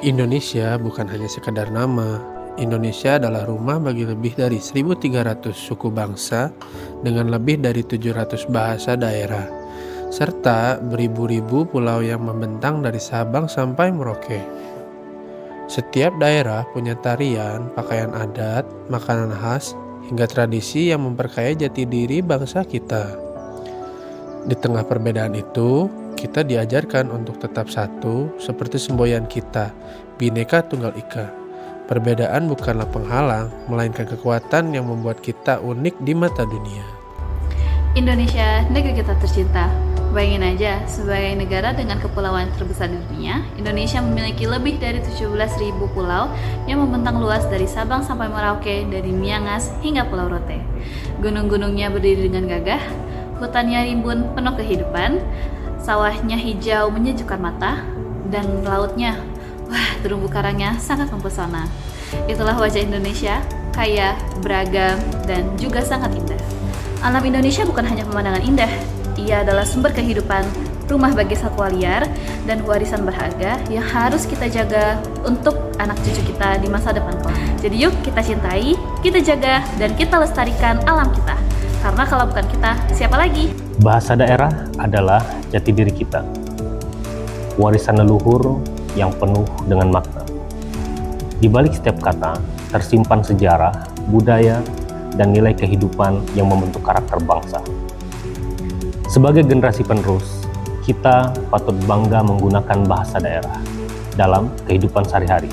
Indonesia bukan hanya sekedar nama. Indonesia adalah rumah bagi lebih dari 1.300 suku bangsa dengan lebih dari 700 bahasa daerah, serta beribu-ribu pulau yang membentang dari Sabang sampai Merauke. Setiap daerah punya tarian, pakaian adat, makanan khas, hingga tradisi yang memperkaya jati diri bangsa kita. Di tengah perbedaan itu, kita diajarkan untuk tetap satu seperti semboyan kita, Bhinneka Tunggal Ika. Perbedaan bukanlah penghalang, melainkan kekuatan yang membuat kita unik di mata dunia. Indonesia, negeri kita tercinta. Bayangin aja, sebagai negara dengan kepulauan terbesar di dunia, Indonesia memiliki lebih dari 17.000 pulau yang membentang luas dari Sabang sampai Merauke, dari Miangas hingga Pulau Rote. Gunung-gunungnya berdiri dengan gagah, hutannya rimbun penuh kehidupan, sawahnya hijau menyejukkan mata, dan lautnya, wah, terumbu karangnya sangat mempesona. Itulah wajah Indonesia, kaya, beragam, dan juga sangat indah. Alam Indonesia bukan hanya pemandangan indah, ia adalah sumber kehidupan, rumah bagi satwa liar, dan warisan berharga yang harus kita jaga untuk anak cucu kita di masa depan kelak. Jadi yuk kita cintai, kita jaga, dan kita lestarikan alam kita. Karena kalau bukan kita, siapa lagi? Bahasa daerah adalah jati diri kita, warisan leluhur yang penuh dengan makna. Di balik setiap kata, tersimpan sejarah, budaya, dan nilai kehidupan yang membentuk karakter bangsa. Sebagai generasi penerus, kita patut bangga menggunakan bahasa daerah dalam kehidupan sehari-hari,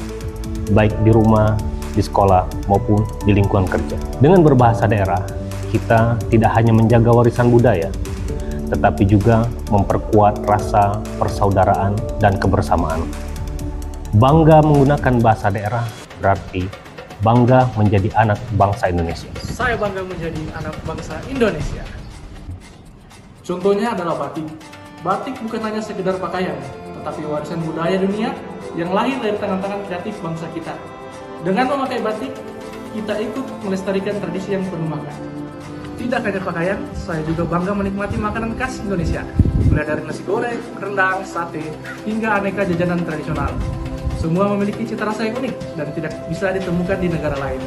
baik di rumah, di sekolah, maupun di lingkungan kerja. Dengan berbahasa daerah, kita tidak hanya menjaga warisan budaya, tetapi juga memperkuat rasa persaudaraan dan kebersamaan. Bangga menggunakan bahasa daerah berarti bangga menjadi anak bangsa Indonesia. Saya bangga menjadi anak bangsa Indonesia. Contohnya adalah batik. Batik bukan hanya sekedar pakaian, tetapi warisan budaya dunia yang lahir dari tangan-tangan kreatif bangsa kita. Dengan memakai batik, kita ikut melestarikan tradisi yang penuh makna. Tidak hanya pakaian, saya juga bangga menikmati makanan khas Indonesia, mulai dari nasi goreng, rendang, sate, hingga aneka jajanan tradisional. Semua memiliki cita rasa yang unik dan tidak bisa ditemukan di negara lain.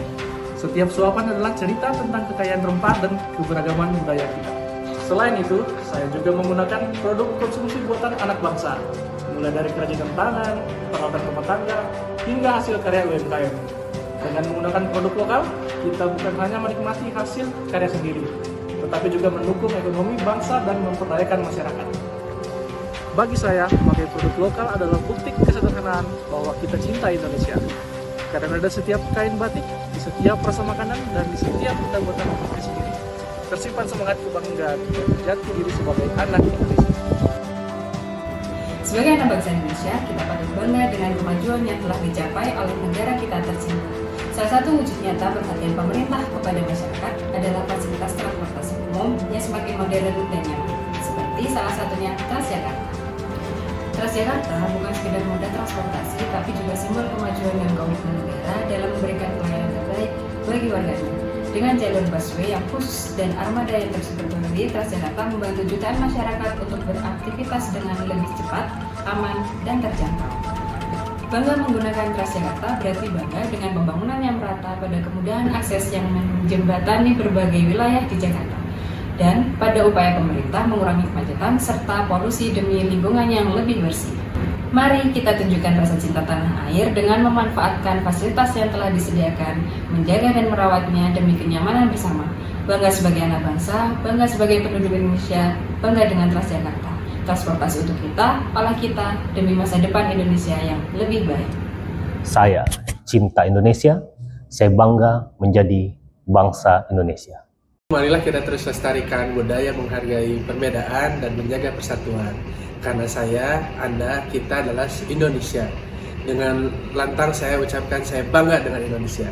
Setiap suapan adalah cerita tentang kekayaan rempah dan keberagaman budaya kita. Selain itu, saya juga menggunakan produk konsumsi buatan anak bangsa, mulai dari kerajinan tangan, peralatan rumah tangga, hingga hasil karya UMKM. Dengan menggunakan produk lokal, kita bukan hanya menikmati hasil karya sendiri, tetapi juga mendukung ekonomi bangsa dan memperdayakan masyarakat. Bagi saya, memakai produk lokal adalah bukti kesederhanaan bahwa kita cinta Indonesia. Karena ada setiap kain batik, di setiap rasa makanan, dan di setiap kita buatan kita sendiri. Tersimpan semangat kebanggaan dan jati diri sebagai anak Indonesia. Sebagai anak bangsa Indonesia, kita patut bangga dengan kemajuan yang telah dicapai oleh negara kita tercinta. Salah satu wujud nyata perhatian pemerintah kepada masyarakat adalah fasilitas transportasi umum yang semakin modern dan nyaman, seperti salah satunya Transjakarta. Transjakarta bukan sekedar moda transportasi, tapi juga simbol kemajuan dan komitmen negara dalam memberikan pelayanan terbaik bagi warganya. Dengan jalur busway yang khusus dan armada yang terus berkembang, Transjakarta membantu jutaan masyarakat untuk beraktivitas dengan lebih cepat, aman, dan terjangkau. Bangga menggunakan Transjakarta berarti bangga dengan pembangunan yang merata pada kemudahan akses yang menjembatani berbagai wilayah di Jakarta, dan pada upaya pemerintah mengurangi kemacetan serta polusi demi lingkungan yang lebih bersih. Mari kita tunjukkan rasa cinta tanah air dengan memanfaatkan fasilitas yang telah disediakan, menjaga dan merawatnya demi kenyamanan bersama. Bangga sebagai anak bangsa, bangga sebagai penduduk Indonesia, bangga dengan Transjakarta. Transportasi untuk kita, oleh kita, demi masa depan Indonesia yang lebih baik. Saya cinta Indonesia, saya bangga menjadi bangsa Indonesia. Marilah kita terus lestarikan budaya, menghargai perbedaan, dan menjaga persatuan. Karena saya, Anda, kita adalah Indonesia. Dengan lantang saya ucapkan saya bangga dengan Indonesia.